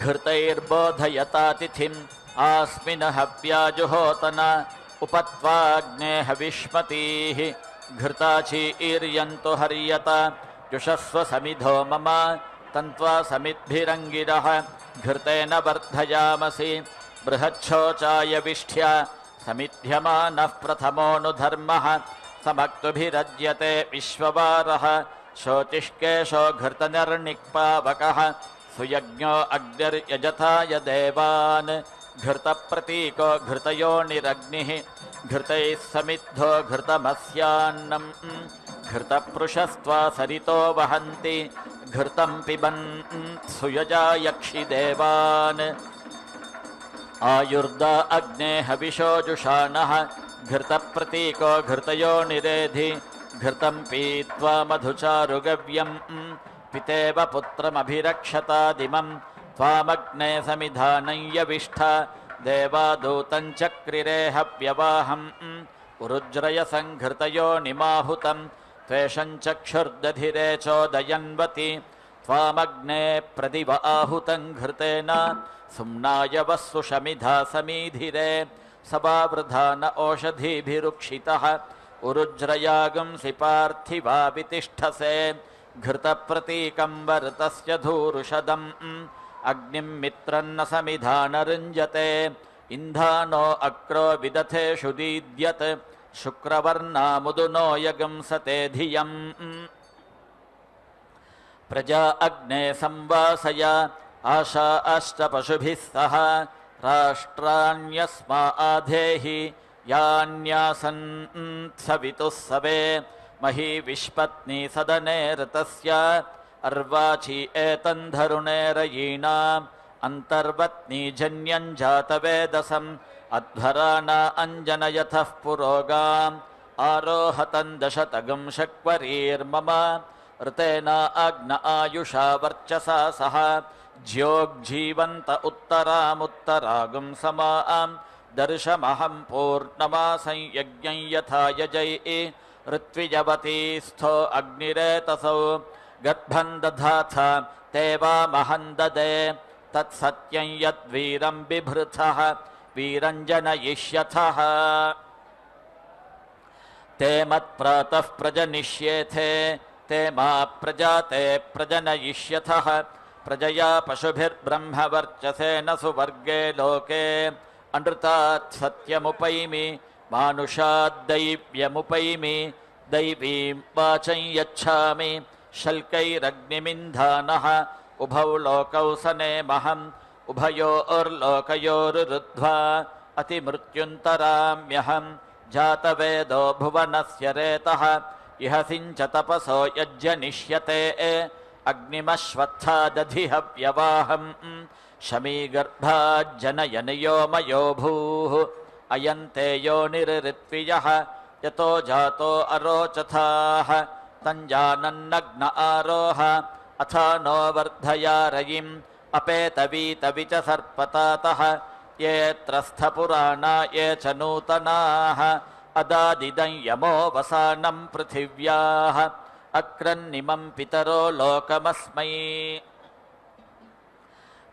घृतैर्बोधयतातिथिम् आस्मिन् हव्याजुहोतन उपत्वाग्ने हविष्मतीः घृताचीर्यन्तु हर्यत जुषस्व समिधो मम तन्त्वा समिद्भिरङ्गिरः घृतेन वर्धयामसि बृहच्छोचाय विष्ठ्य समिध्यमानः प्रथमोऽनुधर्मः समक्तुभिरज्यते विश्ववारः शोचिष्केशो घृतनिर्निक्पावकः सुयज्ञो अग्निर्यजथाय देवान् घृतप्रतीको घृतयोनिरग्निः घृतैः समिद्धो घृतमस्यान्नम् घृतपृषस्त्वा सरितो वहन्ति घृतं पिबन् सुयजा यक्षि देवान् आयुर्दा अग्ने हविषोजुषाणः घृतप्रतीको घृतयोनिरेधि घृतं पीत्वा मधुचारुगव्यम् पितेव पुत्रमभिरक्षतादिमं त्वामग्ने समिधानं यविष्ठ देवादूतं चक्रिरे हव्यवाहम् उरुज्रयसङ्घृतयोनिमाहुतं त्वेषं चक्षुर्दधिरे चोदयन्वति त्वामग्ने प्रदिव आहुतं घृतेन सुम्नाय वस्सु शमिधा समीधिरे सभावृधा न ओषधीभिरुक्षितः उरुज्रयागंसि पार्थिवावितिष्ठसे घृतप्रतीकं वरतस्य धूरुषदम् अग्निं मित्रन्न समिधा न रुञ्जते इन्धानो अक्रो विदथेषु दीद्यत् शुक्रवर्णामुदुनो यगंसते धियम् प्रजा अग्ने संवासय आशा अष्टपशुभिः सह राष्ट्राण्यस्मा आधेहि यान्यासन् सवितुः सवे मही विश्पत्नी सदने ऋतस्य अर्वाची एतन्धरुणेरयीणाम् अन्तर्वत्नी जन्यं जातवेदसम् अध्वराना अञ्जनयथः पुरोगाम् आरोहतं दशतगं शक्वरीर्मम ऋतेन अग्न आयुषा वर्चसा सह ज्योग्जीवन्त उत्तरामुत्तरागं समां दर्शमहं पूर्णमासं यज्ञं यथा यजै ऋत्विजवती स्थो अग्निरेतसौ गर्भं दधाथ ते वामहं ददे तत्सत्यं यद्वीरं बिभृथः वीरं जनयिष्यथः ते मत्प्रातः प्रजनिष्येथे ते मा प्रजाते प्रजनयिष्यथः प्रजया पशुभिर्ब्रह्मवर्चसेन सुवर्गे लोके अनृतात् सत्यमुपैमि मानुषाद्दैव्यमुपैमि दैवीं वाचं यच्छामि शल्कैरग्निमिन्धानः उभौ लोकौ सनेमहम् उभयोर्लोकयोरुरुध्वा अतिमृत्युन्तराम्यहम् जातवेदो भुवनस्य रेतः इह सिञ्च तपसो यज्जनिष्यते अग्निमश्वत्थादधिहव्यवाहम् शमीगर्भाज्जनयनयो मयो भूः अयन्ते योनिरित्वियः यतो जातो अरोचथाः तञ्जानन्नग्न आरोह अथा नो वर्धया रयिम् अपेतवीतवि च सर्पतातः ये त्रस्थपुराणा ये च नूतनाः अदादिदं यमो वसानं पृथिव्याः अक्रन्निमं पितरो लोकमस्मै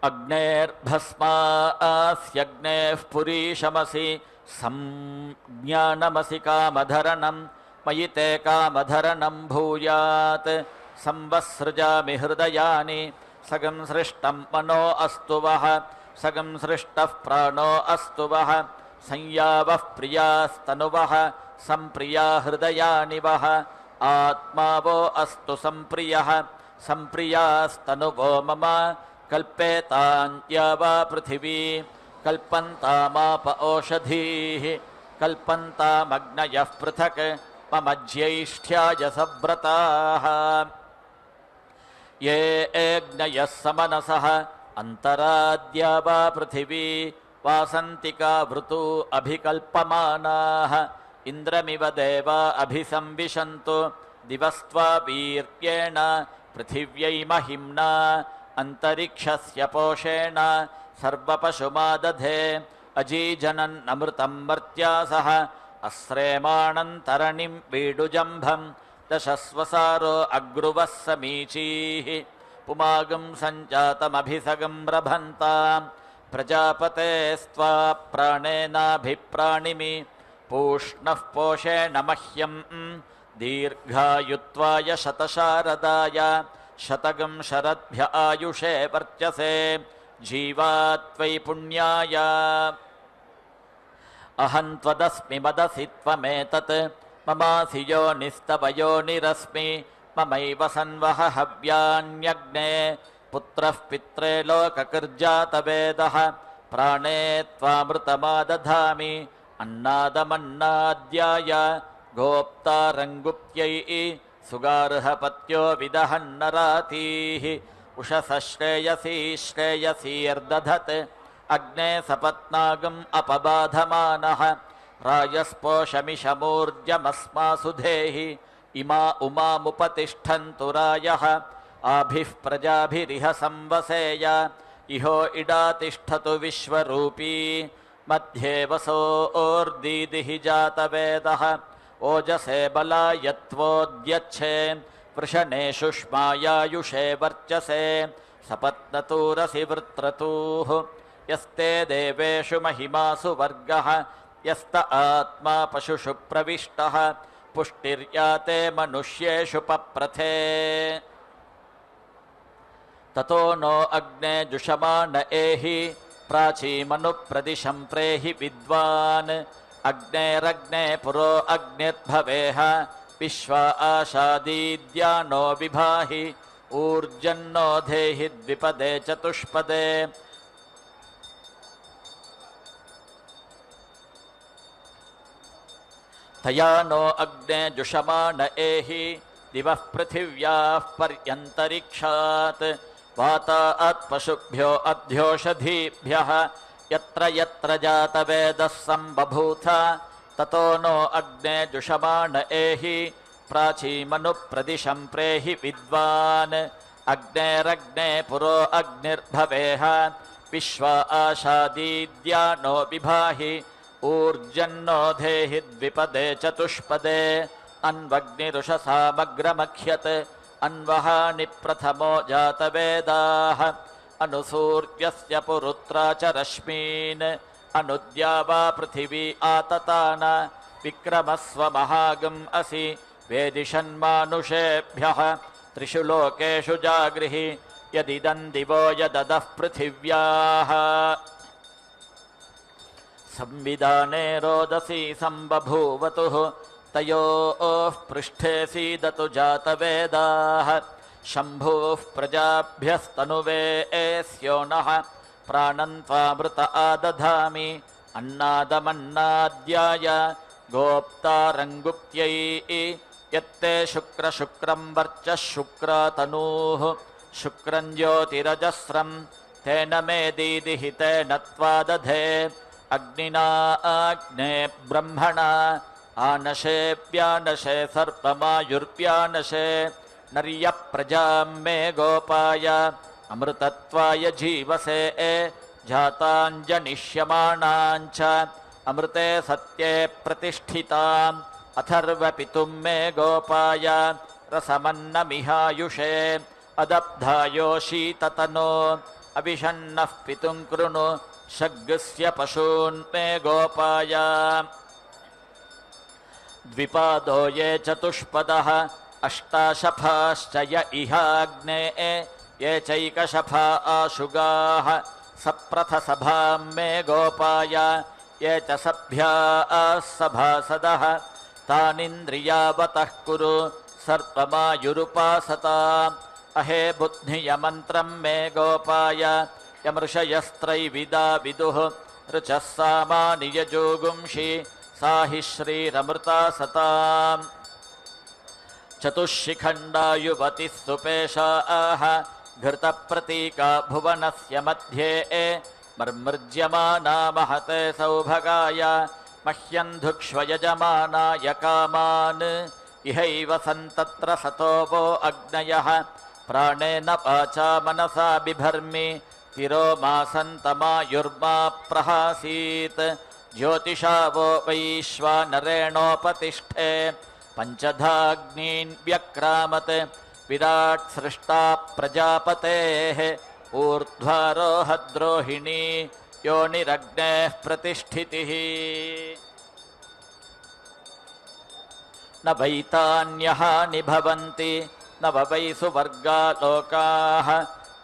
अग्नेर्भस्मास्यग्नेः पुरीशमसि संज्ञानमसि कामधरणं मयि ते कामधरणं भूयात् संवत्सृजामि हृदयानि सगं सृष्टं मनो अस्तु वः सगं सृष्टः प्राणो अस्तु वः संयावः प्रियास्तनुवः संप्रिया हृदयानि वः आत्मा वो अस्तु संप्रियः संप्रियास्तनुवो मम कल्पेतान्त्या वा पृथिवी कल्पन्तामाप ओषधीः कल्पन्तामग्नयः पृथक् मम ज्यैष्ठ्याय सव्रताः ये एग्नयः समनसः अन्तराद्या वा पृथिवी वासन्तिका वृतु अभिकल्पमानाः इन्द्रमिव देवा अभिसंविशन्तु दिवस्त्वा वीर्येण पृथिव्यै महिम्ना अन्तरिक्षस्य पोषेण सर्वपशुमादधे अजीजनन्नमृतं मर्त्यासः अस्रेमाणन्तरणिं वीडुजम्भं दशस्वसारो अग्रुवः समीचीः पुमागं सञ्जातमभिसगं रभन्तां प्रजापतेस्त्वा प्राणेनाभिप्राणिमि पूष्णः पोषेण मह्यं दीर्घायुत्वाय शतशारदाय शतगं शरद्भ्य आयुषे वर्चसे जीवात्वयि पुण्याय अहं त्वदस्मि मदसि त्वमेतत् ममासि योनिस्तव योनिरस्मि ममैव सन्वह हव्यान्यग्ने पुत्रः पित्रे लोककृर्जातवेदः प्राणे त्वामृतमादधामि अन्नादमन्नाद्याय गोप्तारङ्गुप्त्यै सुगार्हपत्यो विदहन्नरातीः उषसः श्रेयसी श्रेयसीर्दधत् अग्ने सपत्नागम् अपबाधमानः रायस्पोषमिषमूर्जमस्मासु धेहि इमा उमामुपतिष्ठन्तु रायः आभिः प्रजाभिरिह संवसेय इहो इडातिष्ठतु विश्वरूपी मध्ये वसोर्दीदिः जातवेदः ओजसे बलायत्वोद्यच्छे वृषणे शुष्मायायुषे वर्चसे सपत्नतूरसि वृत्रतूः यस्ते देवेषु महिमासु वर्गः यस्त आत्मा पशुषु प्रविष्टः पुष्टिर्याते मनुष्येषु पप्रथे ततो नो अग्ने जुषमान एहि प्राचीमनुप्रदिशं प्रेहि विद्वान् अग्नेरग्ने पुरो अग्निर्भवेह विश्वा आशादीद्यानो विभाहि ऊर्जन्नो धेहि द्विपदे चतुष्पदे तया नो अग्ने जुषमान एहि दिवः पृथिव्याः पर्यन्तरिक्षात् वातात् पशुभ्यो अध्योषधीभ्यः यत्र यत्र जातवेदः सम्बभूथ ततो नो अग्ने जुषमान एहि प्राचीमनुप्रदिशं प्रेहि विद्वान् अग्नेरग्ने पुरो अग्निर्भवेह विश्वा आशादीद्यानो विभाहि ऊर्जन्नो धेहि द्विपदे चतुष्पदे अन्वग्निरुषसामग्रमख्यत् अन्वहानि प्रथमो जातवेदाः अनुसूर्यस्य पुरुत्रा च रश्मीन् अनुद्यावा पृथिवी आततान विक्रमस्व महागम् असि वेदिषन्मानुषेभ्यः त्रिषु लोकेषु जागृहि यदिदं दिवो यददः पृथिव्याः संविधाने रोदसी सम्बभूवतुः तयोः पृष्ठे सीदतु जातवेदाः शम्भुः प्रजाभ्यस्तनुवे एस्यो नः प्राणं त्वामृत आदधामि अन्नादमन्नाद्याय गोप्तारङ्गुप्त्यै यत्ते शुक्रं वर्चः शुक्रातनूः शुक्रं ज्योतिरजस्रं तेन मे दीदिहि तेन त्वादधे अग्निना आग्ने ब्रह्मणा आनशे व्यानशे सर्पमायुर्व्यानशे नर्यः प्रजां मे गोपाय अमृतत्वाय जीवसे जाताञ्जनिष्यमाणाञ्च अमृते सत्ये प्रतिष्ठिताम् अथर्वपितुं मे गोपाय रसमन्नमिहायुषे अदब्धायो शीततनो अभिषन्नः पितुं कृणु शग्गस्य पशून् मे गोपाय द्विपादो ये चतुष्पदः अष्टाशफाश्च य इहाग्ने ये चैकशफा आशुगाः सप्रथसभां मे गोपाय ये च सभ्याः सभासदः तानिन्द्रियावतः कुरु सर्पमायुरुपासता अहे बुद्धियमन्त्रं मे गोपाय यमृषयस्त्रैविदा विदुः ऋचः सामानि यजोगुंषि सा हि श्रीरमृता सताम् चतुःशिखण्डायुवतिः सुपेशा आह घृतप्रतीका भुवनस्य मध्ये मर्मृज्यमाना महते सौभगाय मह्यं धुक्ष्वयजमानाय कामान् इहैव सन्तत्र सतो वो अग्नयः प्राणेन वाचा मनसा बिभर्मि तिरो मा सन्तमायुर्मा प्रहासीत् ज्योतिषा वो वैश्वानरेणोपतिष्ठे पञ्चधाग्नीन् व्यक्रामत् विराट् सृष्टा प्रजापतेः ऊर्ध्वारोहद्रोहिणी योनिरग्नेः प्रतिष्ठितिः न वैतान्यहानि भवन्ति न वै सुवर्गा लोकाः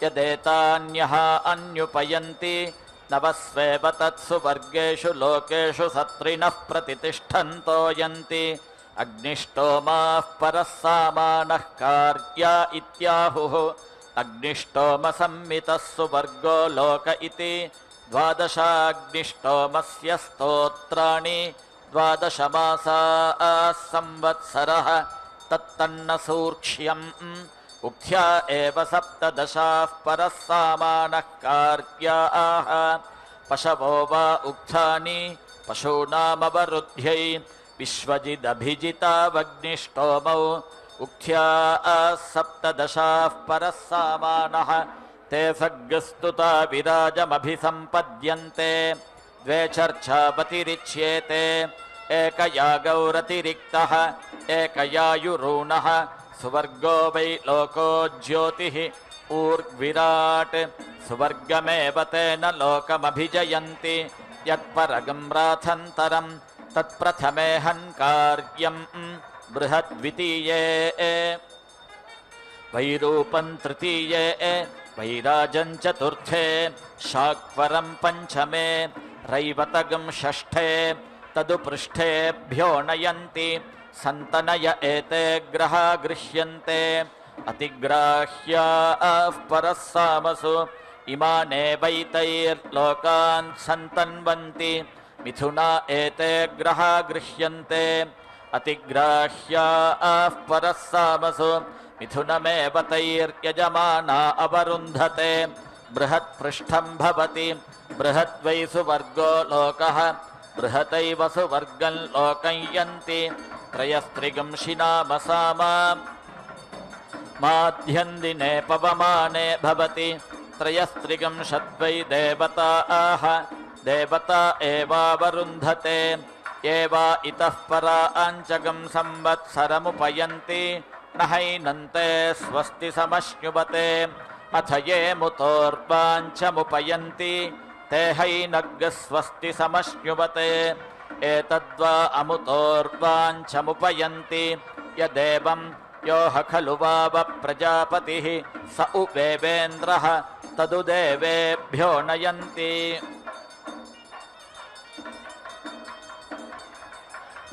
यदेतान्यः अन्युपयन्ति नवस्वेव तत्सु वर्गेषु लोकेषु सत्रिणः प्रतितिष्ठन्तो यन्ति अग्निष्टोमाः परः सामानः कार्या इत्याहुः अग्निष्टोमसंमितः सुवर्गो लोक इति द्वादशाग्निष्टोमस्य स्तोत्राणि द्वादशमासाः संवत्सरः तत्तन्नसूक्ष्यम् उक्थ्या एव सप्तदशाः परः सामानः कार्याः पशवो वा उक्थानि पशूनामवरुद्ध्यै विश्वजिदभिजितावग्निष्टोमौ उक्थ्या सप्तदशाः परः सामानः ते सर्गस्तुता विराजमभिसम्पद्यन्ते द्वे चर्चावतिरिच्येते एकयागौरतिरिक्तः एकयायुरूणः सुवर्गो वै लोको ज्योतिः ऊर्विराट् सुवर्गमेव तेन लोकमभिजयन्ति यत्परगं राथन्तरं तत्प्रथमेऽहङ्कार्यं बृहद्वितीये वैरूपं तृतीये वैराजं चतुर्थे शाक्वरं पञ्चमे रैवतगं षष्ठे तदुपृष्ठेभ्यो नयन्ति सन्तनय एते ग्रहा गृह्यन्ते अतिग्राह्याः परः सामसु इमानेवैतैर्लोकान् सन्तन्वन्ति मिथुना एते ग्रहा गृह्यन्ते अतिग्राह्याः परः सामसु मिथुनमेव तैर्यजमाना अवरुन्धते बृहत्पृष्ठं भवति बृहद्वैसु वर्गो लोकः बृहतैव सुवर्गं लोकं यन्ति त्रयस्त्रिगंशिनामसामा माध्यन्दिने पवमाने भवति त्रयस्त्रिगंशद्वै देवताः देवता एवावरुन्धते एवा इतः परा आञ्चगं संवत्सरमुपयन्ति न हैनन्ते स्वस्ति समश्नुवते अथ ये मुतोर्वाञ्चमुपयन्ति ते हैनग्गः स्वस्ति समश्नुवते एतद्वा अमुतोर्वाञ्चमुपयन्ति यदेवं यो ह खलु वाव प्रजापतिः स उवेवेन्द्रः तदुदेवेभ्यो नयन्ति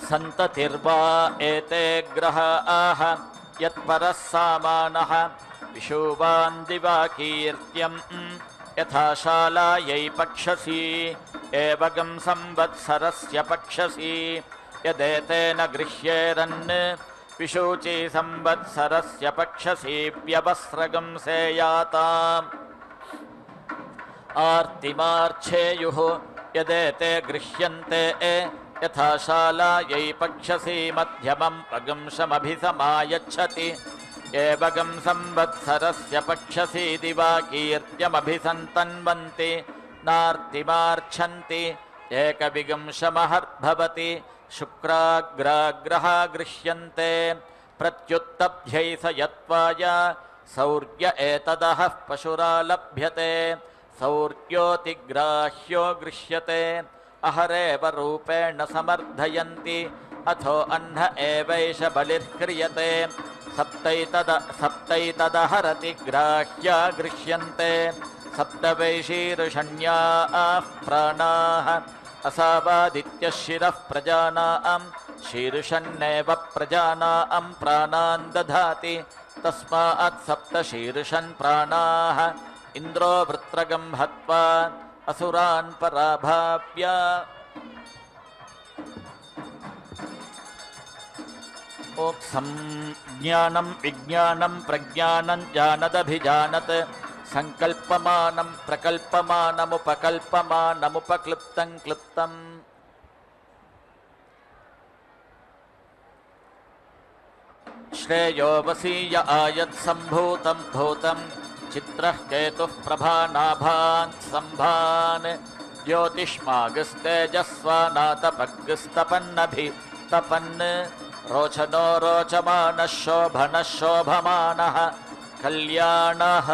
सन्ततिर्वा एते ग्रहाः यत्परः सामानः विशुवान् दिवा कीर्त्यं यथा शालायै पक्षसी एवगं संवत्सरस्य पक्षसी यदेतेन गृह्येरन् विशूची संवत्सरस्य पक्षसी व्यवस्रगं सेयाताम् आर्तिमार्च्छेयुः यदेते गृह्यन्ते यथा शालायै पक्षसी मध्यमं पगंशमभिसमायच्छति एवगं संवत्सरस्य पक्षसी दिवा कीर्त्यमभिसन्तन्वन्ति नार्तिमार्च्छन्ति एकविगंशमहर्भवति शुक्राग्राग्रहा गृह्यन्ते प्रत्युत्तभ्यै स यत्त्वाय सौर्य एतदः पशुरालभ्यते सौर्योऽतिग्राह्यो गृह्यते अहरेव रूपेण समर्थयन्ति अथो अह्न एवैष बलिर्क्रियते सप्तैतदहरति ग्राह्या गृह्यन्ते सप्तवैशीर्षण्याः प्राणाः असावादित्यः शिरः प्रजानां शीर्षन्नेव प्रजानां प्राणान् दधाति तस्मात् सप्तशीर्षन् प्राणाः इन्द्रो वृत्रगं हत्वा असुरान् पराभाव्य ओक्सं ज्ञानं विज्ञानं प्रज्ञानं जानदभिजानत् संकल्पमानं प्रकल्पमानमुपकल्पमानमुपक्लृप्तं क्लृप्तम् श्रेयो वसीय आयत्सम्भूतं भूतं चित्रः केतुः प्रभानाभान् सम्भान् ज्योतिष्मागस्तेजस्वानातपग्स्तपन्नभितपन् रोचनो रोचमानः शोभनः शोभमानः कल्याणः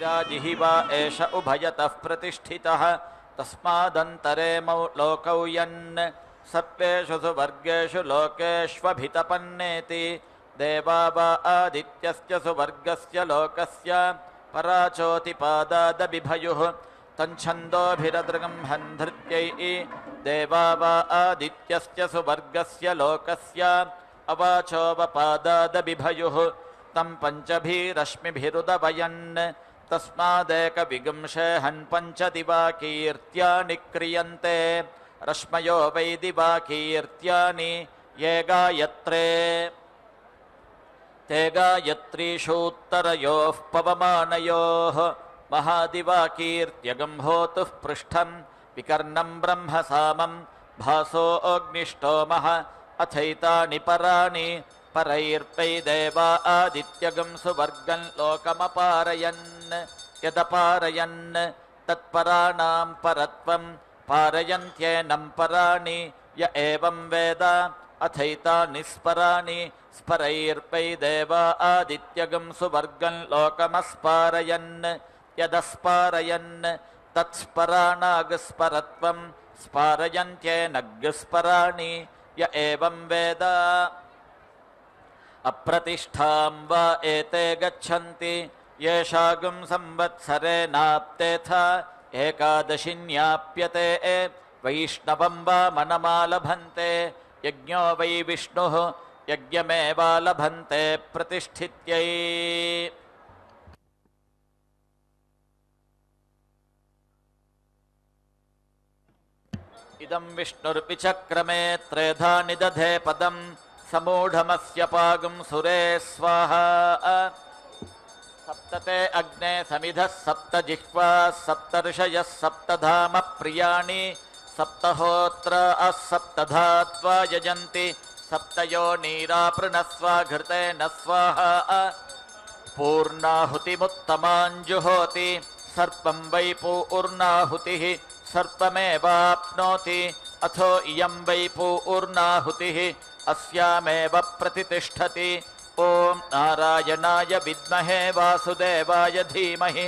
गिराजिहिवा एष उभयतः प्रतिष्ठितः तस्मादन्तरे लोकौ यन् सर्वेषु सुवर्गेषु लोकेष्वभितपन्नेति देवा वा आदित्यस्य सुवर्गस्य लोकस्य पराचोतिपादादबिभयुः तच्छन्दोभिरदृगं हन्धृत्यैः देवा वा आदित्यस्य सुवर्गस्य लोकस्य अवाचोवपादादबिभयुः तं पञ्चभिरश्मिभिरुदवयन् तस्मादेकविगुंशे हन्पञ्चदिवाकीर्त्या निक्रियन्ते रश्मयो वै दिवाकीर्त्यानि ये गायत्रे ते गायत्रीषूत्तरयोः पवमानयोः महादिवाकीर्त्यगम्होतुः पृष्ठं विकर्णं ब्रह्मसामं भासो अग्निष्टोमः अथैतानि पराणि परैर्पै देवा आदित्यगं सुवर्गं लोकमपारयन् यदपारयन् तत्पराणां परत्वं पारयन्त्येनं पराणि य एवं वेद अथैतानि स्पराणि स्परैर्पै देवा आदित्यगं सुवर्गं लोकमस्पारयन् यदस्पारयन् तत्स्पराणागस्परत्वं स्पारयन्त्येनग्स्पराणि य एवं वेद अप्रतिष्ठां वा एते गच्छन्ति येषागुं संवत्सरेणाप्तेथ एकादशिन्याप्यते वैष्णवं वा मनमालभन्ते यज्ञो वै विष्णुः यज्ञमेवालभन्ते प्रतिष्ठित्यै इदं विष्णुर्विचक्रमे त्रेधा निदधे पदं समूढमस्य पागुं सुरे स्वाहा सप्तते अग्ने समिधः सप्तजिह्वाः सप्तर्षयः सप्तधाम प्रियाणि सप्तहोत्र सप्तधात्वा यजन्ति सप्तयोनीरापृणस्वा घृतेन स्वाहा पूर्णाहुतिमुत्तमाञ्जुहोति सर्पं वै पूर्णाहुतिः सर्पमेवाप्नोति अथो इयं वै पूर्णाहुतिः अस्यामेव प्रतिष्ठति ॐ नारायणाय विद्महे वासुदेवाय धीमहि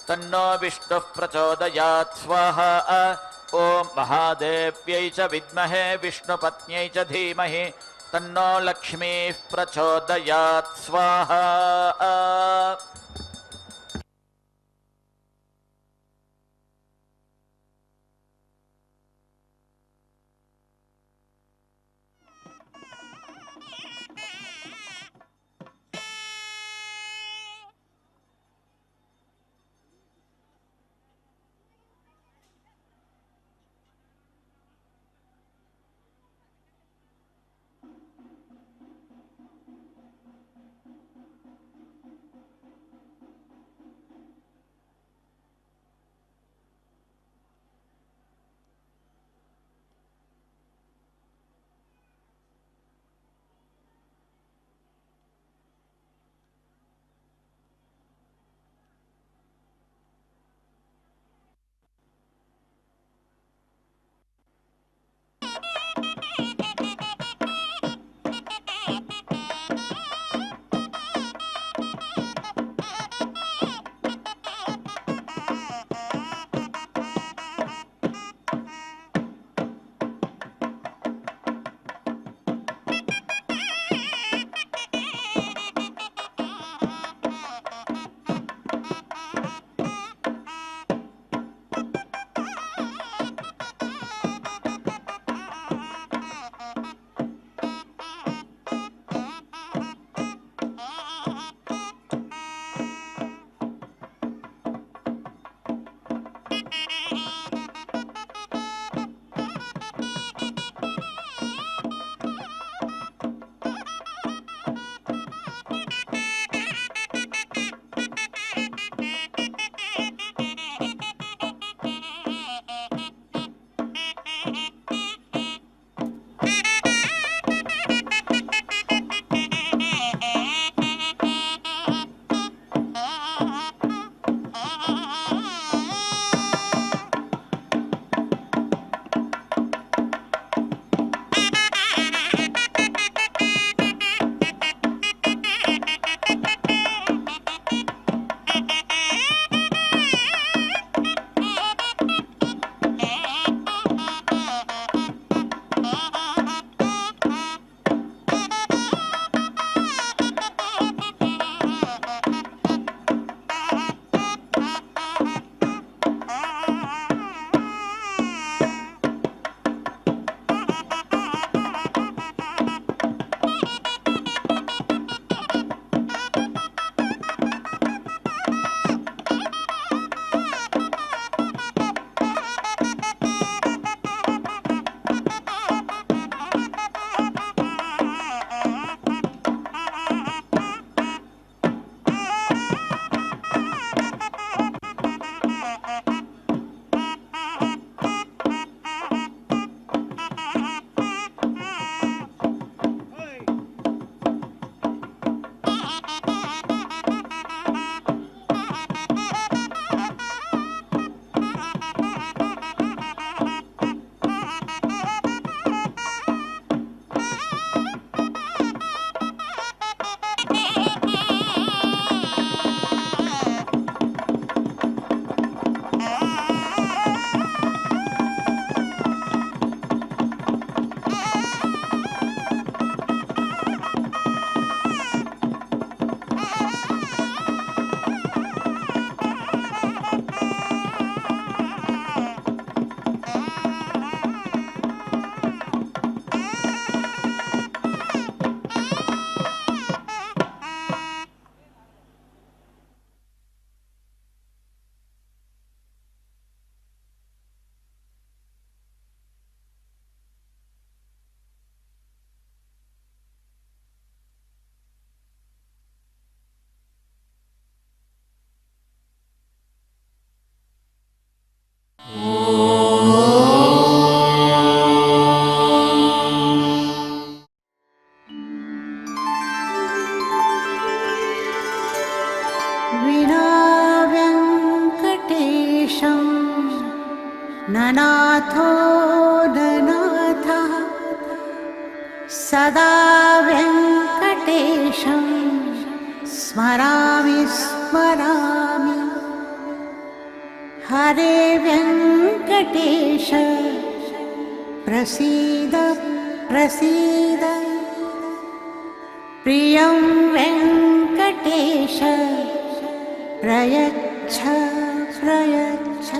तन्नो विष्णुः प्रचोदयात् स्वाहा ॐ महादेव्यै च विद्महे विष्णुपत्न्यै च धीमहि तन्नो लक्ष्मीः प्रचोदयात् स्वाहा विना व्यङ्कटेशं ननाथो ननाथः सदा व्यङ्कटेशं स्मरामि स्मरामि हरे व्यङ्कटेश प्रसीद प्रसीद प्रियं वेङ्कटेश प्रयच्छ प्रयच्छ